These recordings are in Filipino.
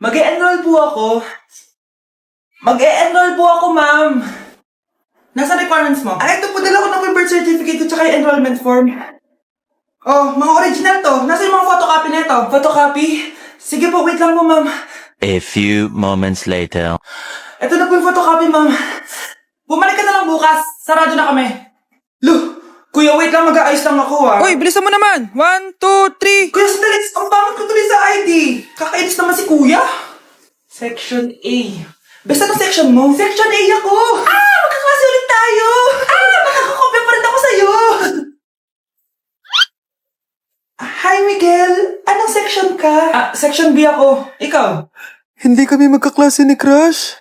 Mag-e-enroll po ako. Ma'am. Nasa requirements mo? Ito po, dala ko na po yung birth certificate ko tsaka yung enrollment form. Oh, mga original to. Nasa yung mga photocopy na ito? Photocopy? Sige po, wait lang po, ma'am. A few moments later. Ito na po yung photocopy, ma'am. Bumalik ka na lang bukas. Sarado na kami. Lo, kuya, wait lang. Mag-aayos lang ako, ah. Uy, bilisan mo naman! 1, 2, 3! Kuya, sandali. Ang pangit ko tuloy sa ID. Kakainis naman si kuya. Section A. Basta ng section mo? Section A ako! Magkaklase ulit tayo! Makakakopya pa rin ako sa'yo! Hi, Miguel! Anong section ka? Section B ako. Ikaw? Hindi kami magkaklase ni Crush.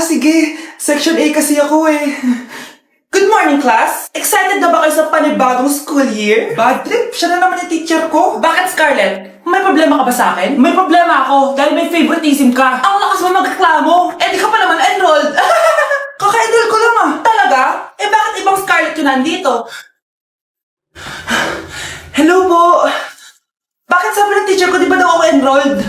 Sige. Section A kasi ako eh. Good morning, class! Excited na ba kayo sa panibagong school year? Bad trip? Siya na naman yung teacher ko. Bakit, Scarlett? May problema ka ba sa akin? May problema ako dahil may favoritism ka. Ang lakas mo magreklamo. Di ka pa naman enrolled. Kaka-enroll ko lang ah. Talaga? Bakit ibang Scarlett yun nandito? Hello po. Bakit sabi ng teacher ko di ba daw ako enrolled?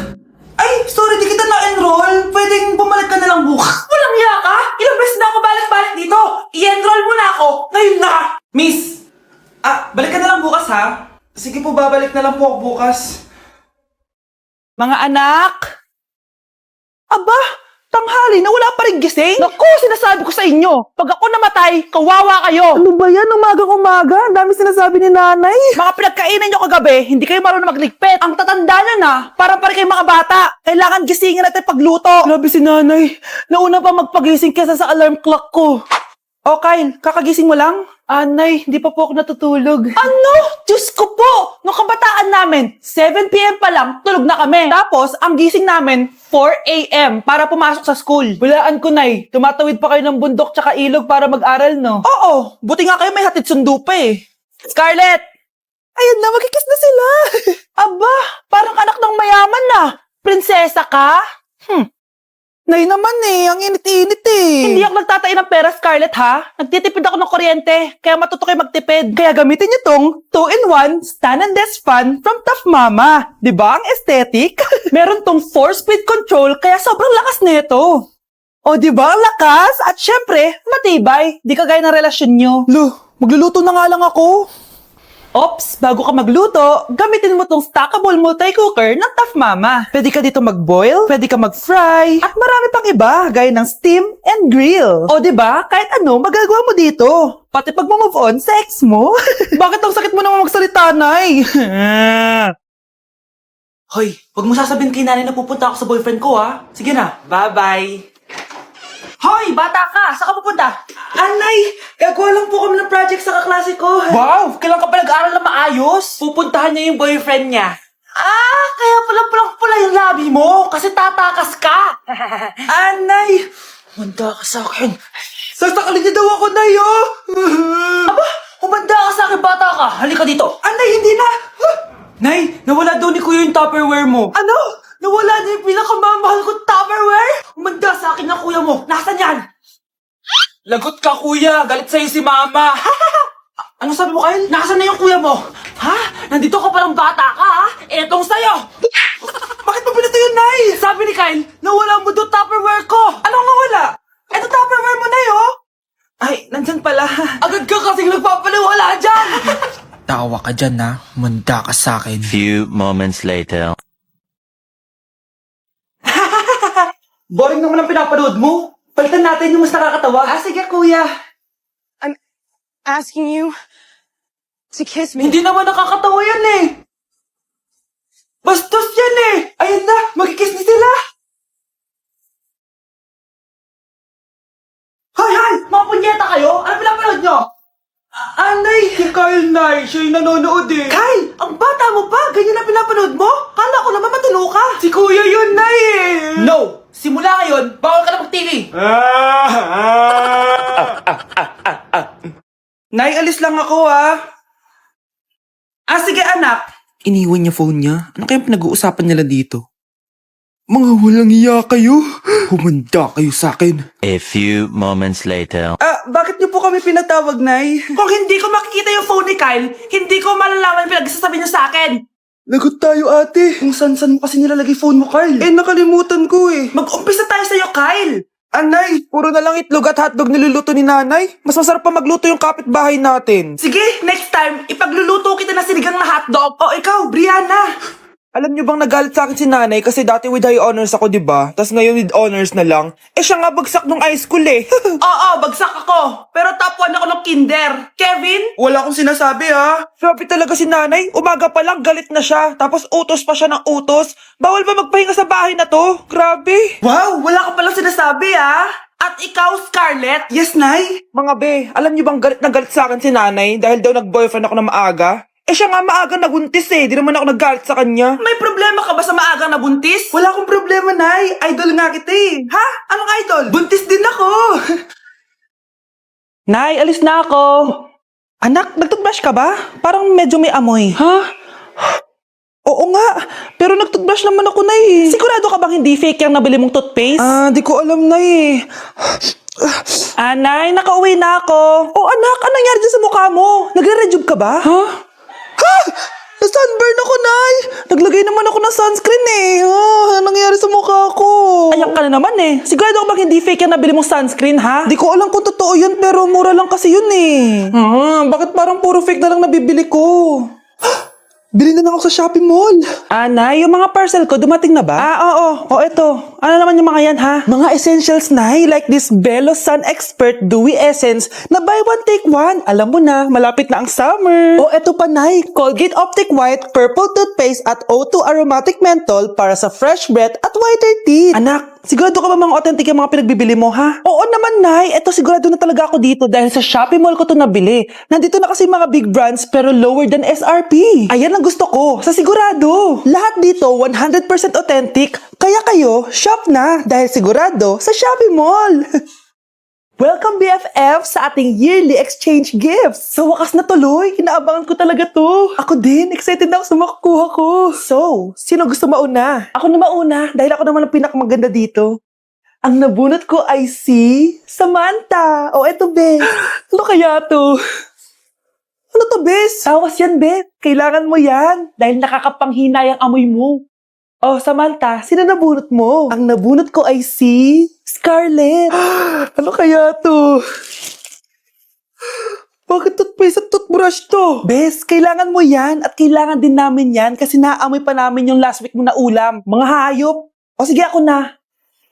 Ay, sorry, di kita na-enroll. Pwedeng bumalik ka na lang bukas. Walang hiya ka? Ilang beses na ako balik-balik dito. I-enroll mo na ako. Ngayon na. Miss, balik ka na lang bukas ha. Sige po, babalik na lang po ako bukas. Mga anak! Aba, tanghali na wala pa rin gising? Naku, sinasabi ko sa inyo, pag ako namatay, kawawa kayo! Ano ba yan? Umagang-umaga? Ang dami sinasabi ni nanay. Mga pinagkainan nyo kagabi, hindi kayo marunong magligpit. Ang tatanda nyo na, parang pa rin kayong mga bata. Kailangan gisingin natin pagluto. Grabe si nanay. Nauna pa magpagising kesa sa alarm clock ko. O Kyle, kakagising mo lang? Nay, hindi pa po ako natutulog. Ano? Diyos ko po! Nung kabataan namin, 7 p.m. pa lang, tulog na kami. Tapos, ang gising namin, 4 a.m. para pumasok sa school. Walaan ko, Nay. Tumatawid pa kayo ng bundok tsaka ilog para mag-aral, no? Oo! Buti nga kayo may hatid sundo pa eh. Scarlett! Ayan na, magkikis na sila! Aba, parang anak ng mayaman na. Prinsesa ka? Nay naman eh, ang init-init eh. Hindi ako nagtatain ng pera, Scarlett, ha? Nagtitipid ako ng kuryente, kaya matuto kayo magtipid. Kaya gamitin niyo tong 2-in-1 Stand and Desk Fan from Tough Mama. Diba ang aesthetic? Meron tong 4-speed control, kaya sobrang lakas nito. O diba ang lakas? At syempre, matibay. Di kagaya ng relasyon nyo. Lo, magluluto na nga lang ako. Ops, bago ka magluto, gamitin mo tong stackable multi-cooker ng Tough Mama. Pwede ka dito mag-boil, pwede ka mag-fry, at marami pang iba, gaya ng steam and grill. O diba, kahit ano, magagawa mo dito. Pati pag move on sa ex mo. Bakit ang sakit mo naman magsalita, Nay? Hoy, wag mo sasabihin kay nanay na pupunta ako sa boyfriend ko, ha? Sige na, bye-bye. Hoy, bata ka! Saan ka pupunta? Anay! Gagawa lang po kami ng project sa kaklase ko. Wow! Kailan ka pa nag-aaral na maayos? Pupuntahan niya yung boyfriend niya. Kaya pala pulang-pula yung labi mo kasi tatakas ka. Anay! Humanda ka sa akin. Sasakalin niya daw ako, Nay, oh! Aba! Humanda ka sa akin, bata ka! Halika dito. Anay, hindi na! Nay, nawala daw ni Kuya yung Tupperware mo. Ano? Nawala niya yung pinakamamahal kong Tupperware? Umanda sa akin ng kuya mo. Nasaan yan? Lagot ka, kuya. Galit sa'yo si mama. Ano sabi mo, Kyle? Nasaan na yung kuya mo? Ha? Nandito ka palang bata ka, ha? Etong sa'yo. Bakit mo pinito yun, Nay? Sabi ni Kyle, nawala mo doon Tupperware ko. Anong nawala? Eto Tupperware mo, Nay, oh. Ay, nandyan pala. Agad ka kasing nagpapaliwala dyan. Tawa ka dyan, ha? Manda ka sa akin. Few moments later. Boring naman ang pinapanood mo. Palitan natin yung mas nakakatawa. Sige, kuya. Asking you to kiss me. Hindi naman nakakatawa yan eh. Bastos yan eh. Ayun na, magkikiss na sila. Hoy! Mga punyeta kayo? Ano pinapanood nyo? Nay! Si Kyle, Nay. Siya yung nanonood eh. Kyle! Ang bata mo pa! Ganyan na pinapanood mo? Kala ko naman matino ka. Si Kuya yun, Nay eh. No! Simula ngayon, bawal ka na mag-TV. Nay, alis lang ako sige anak. Iniwan niya phone niya? Ano kayang pinag-uusapan nila dito? Mga walang iya kayo. Humanda kayo sa akin. A few moments later. Bakit niyo po kami pinatawag, Nay? Kung hindi ko makikita yung phone ni Kyle, hindi ko malalaman pinagsasabi niyo sa akin. Lagot tayo, ate. Kung san-san mo kasi nilalagay phone mo, Carl. Nakalimutan ko eh. Mag-umpisa tayo sa'yo, Kyle! Anay, puro na lang itlog at hotdog niluluto ni nanay. Mas masarap pa magluto yung kapitbahay natin. Sige, next time, ipagluluto kita na sinigang na hotdog. O ikaw, Brianna! Alam niyo bang nagalit sa akin si nanay kasi dati with high honors ako, di ba? Tapos ngayon with honors na lang. Siya nga bagsak nung high school eh. Oo, bagsak ako. Pero top 1 ako ng kinder. Kevin? Wala akong sinasabi ha. Grabe talaga si nanay. Umaga pa lang galit na siya. Tapos utos pa siya ng utos. Bawal ba magpahinga sa bahay na to? Grabe. Wow, wala ka palang sinasabi At ikaw, Scarlett? Yes, Nay? Mga be, alam niyo bang galit na galit sa akin si nanay dahil daw nag-boyfriend ako na maaga? Siya nga maaga naguntis eh. Di naman ako naggalit sa kanya. May problema ka ba sa maagang nabuntis? Wala akong problema, Nay. Idol nga kita eh. Ha? Anong idol? Buntis din ako. Nay, alis na ako. Anak, nagtoothbrush ka ba? Parang medyo may amoy. Ha? Oo nga, pero nagtoothbrush naman ako, Nay. Sigurado ka bang hindi fake yung nabili mong toothpaste? Di ko alam, Nay. Nay, nakauwi na ako. Oh, anak, anong nangyari dyan sa mukha mo? Nagre-rejuve ka ba? Ha? Na-sunburn ako, Nay. Naglagay naman ako ng sunscreen eh. Anong nangyari sa mukha ko? Ayan ka na naman eh. Sigurado ka bang hindi fake yung nabili mong sunscreen, ha? Di ko alam kung totoo yun, pero mura lang kasi yun eh. Bakit parang puro fake na lang nabibili ko? Bili na lang ako sa Shopee Mall. Nay, yung mga parcel ko, dumating na ba? Oo. O, eto. Ano naman yung mga yan, ha? Mga essentials, Nay, like this Belo Sun Expert Dewy Essence na buy one, take one. Alam mo na, malapit na ang summer. O, eto pa, Nay, Colgate Optic White Purple Toothpaste at O2 Aromatic Menthol para sa fresh breath at whiter teeth. Anak, sigurado ka ba mga authentic yung mga pinagbibili mo, ha? Oo naman, Nay. Eto, sigurado na talaga ako dito dahil sa Shopee Mall ko to nabili. Nandito na kasi mga big brands pero lower than SRP. Ayan ang gusto ko, sa sigurado. Lahat dito 100% authentic, kaya kayo, shop na dahil sigurado sa Shopee Mall. Welcome BFF sa ating yearly exchange gifts. Sa wakas na tuloy, inaabangan ko talaga to. Ako din, excited na ako sa makukuha ko. So, sino gusto mauna? Ako na mauna dahil ako naman ang pinakamaganda dito. Ang nabunot ko ay si Samantha. O eto, Bes. Ano kaya to? Ano to, Bes? Tawas yan, Bes. Kailangan mo yan dahil nakakapanghinay ang amoy mo. Oh, Samantha, sino nabunot mo? Ang nabunot ko ay si Scarlett. Ano kaya to? Bakit toothpaste at toothbrush to? Bes, kailangan mo yan at kailangan din namin yan kasi naamoy pa namin yung last week mo na ulam. Mga hayop. O sige, ako na.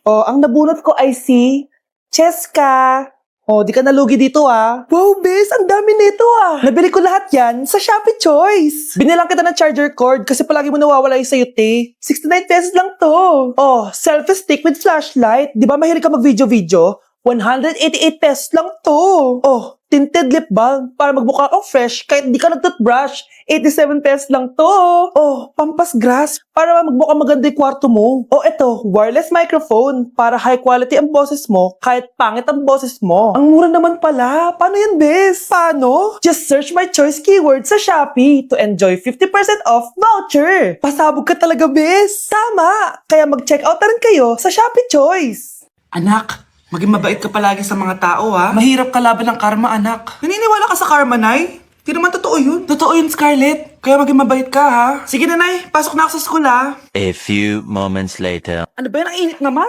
O, ang nabunot ko ay si Cheska. O, di ka nalugi dito Wow, Bes, ang dami nito Nabili ko lahat yan sa Shopee Choice. Binilang kita ng charger cord kasi palagi mo nawawala yung sayo, te. 69 pesos lang to. Oh, selfie stick with flashlight. Di ba mahilig ka mag-video-video? 188 pesos lang to. Oh, tinted lip balm para magmukha kang fresh kahit di ka nag-toothbrush. 87 pesos lang to. Oh, pampas grass para magmukha maganda yung kwarto mo. Oh, eto, wireless microphone para high quality ang boses mo kahit pangit ang boses mo. Ang mura naman pala. Paano yan, Bes? Paano? Just search my choice keyword sa Shopee to enjoy 50% off voucher. Pasabog ka talaga, Bes. Tama. Kaya mag-check out na rin kayo sa Shopee Choice. Anak, maging mabait ka palagi sa mga tao, Mahirap kalaban ng karma, anak. Naniniwala ka sa karma, Nay? Di naman totoo yun. Totoo yun, Scarlett. Kaya maging mabait ka, Sige na, Nay. Pasok na ako sa school, A few moments later. Ano ba yan? Ang init naman.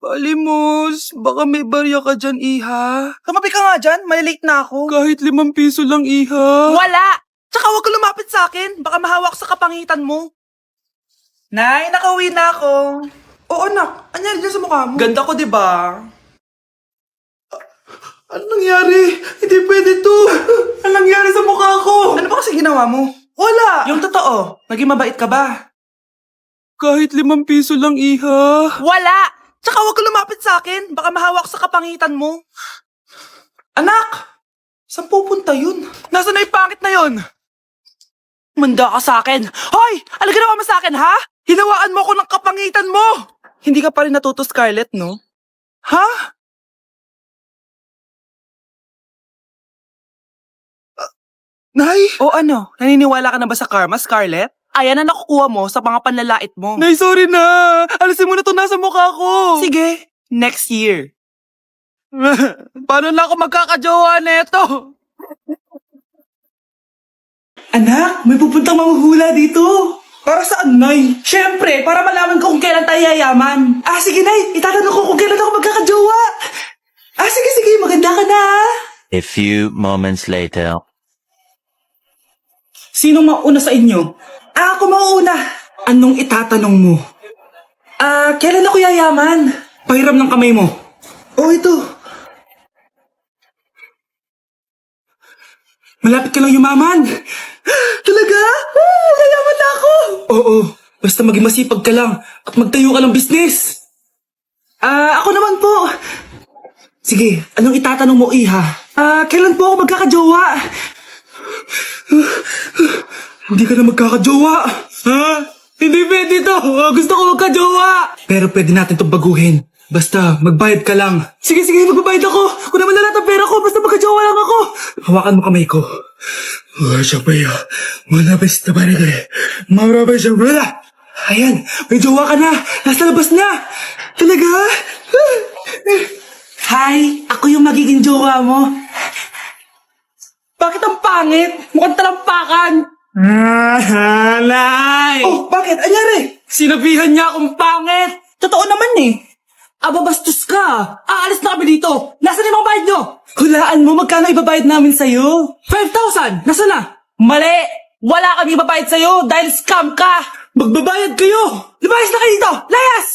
Palimos, baka may barya ka dyan, Iha. Tumabi ka nga dyan. Malilate na ako. Kahit 5 piso lang, Iha. Wala! Tsaka huwag ka lumapit sa akin. Baka mahawak sa kapangitan mo. Nay, nakauwi na ako. Oo, anak. Anyari dyan sa mukha mo? Ganda ko, di ba? Ano nangyari? Hindi pwede to. Ano nangyari sa mukha ko? Ano ba kasi ginawa mo? Wala! Yung totoo, naging mabait ka ba? Kahit 5 piso lang, Iha. Wala! Tsaka huwag ka lumapit sa akin. Baka mahawak sa kapangitan mo. Anak! Saan pupunta yun? Nasaan na yung pangit na yun? Manda ka sa akin. Hoy! Ano ginawa mo sa akin, ha? Hinawaan mo ako ng kapangitan mo! Hindi ka pa rin natuto, Scarlett, no? Ha? Nay? O ano? Naniniwala ka na ba sa karma, Scarlett? Ayan na nakukuha mo sa mga panlalait mo. Nay, sorry na. Alisin mo na to nasa mukha ko. Sige, next year. Paano na ako magkakajowa neto? Anak, may pupuntang manghuhula dito. Para saan, Nay? Siyempre, para malaman ko kung kailan tayo yayaman. Sige, Nay. Itatanong ko kung kailan ako magkakajowa. Sige. Maganda ka na, ha? A few moments later. Sino mauna sa inyo? Ako mauna. Anong itatanong mo? Kailan ako yayaman? Pahiram ng kamay mo. Ito. Malapit ka lang yumaman. Talaga? Yayaman na ako. Oo, basta maging masipag ka lang at magtayo ka ng business. Ako naman po. Sige, anong itatanong mo, Iha? Kailan po ako magkakajowa? Hindi ka na magkakajowa. Hindi pwede to. Gusto ko magkajowa. Pero pwede natin itong baguhin. Basta, magbayad ka lang. Sige, magbabayad ako. Kung naman na lahat ang pera ko, basta magkajowa lang ako. Hawakan mo kamay ko. Siya malabas na pare ko eh. Marabas siya pala. Ayan, may jowa ka na. Nasa labas na. Talaga? Hi, ako yung magiging jowa mo. Bakit ang pangit? Mukhang talampakan. Nay! Bakit? Anyari? Sinabihan niya akong pangit. Totoo naman eh. Bastos ka. Aalis na kami dito. Nasaan yung mga bayad nyo? Hulaan mo, magkano ibabayad namin sa'yo? 5,000! Nasaan na? Mali! Wala kami ibabayad sa'yo dahil scam ka! Magbabayad kayo! Lumayas na kayo dito! Layas!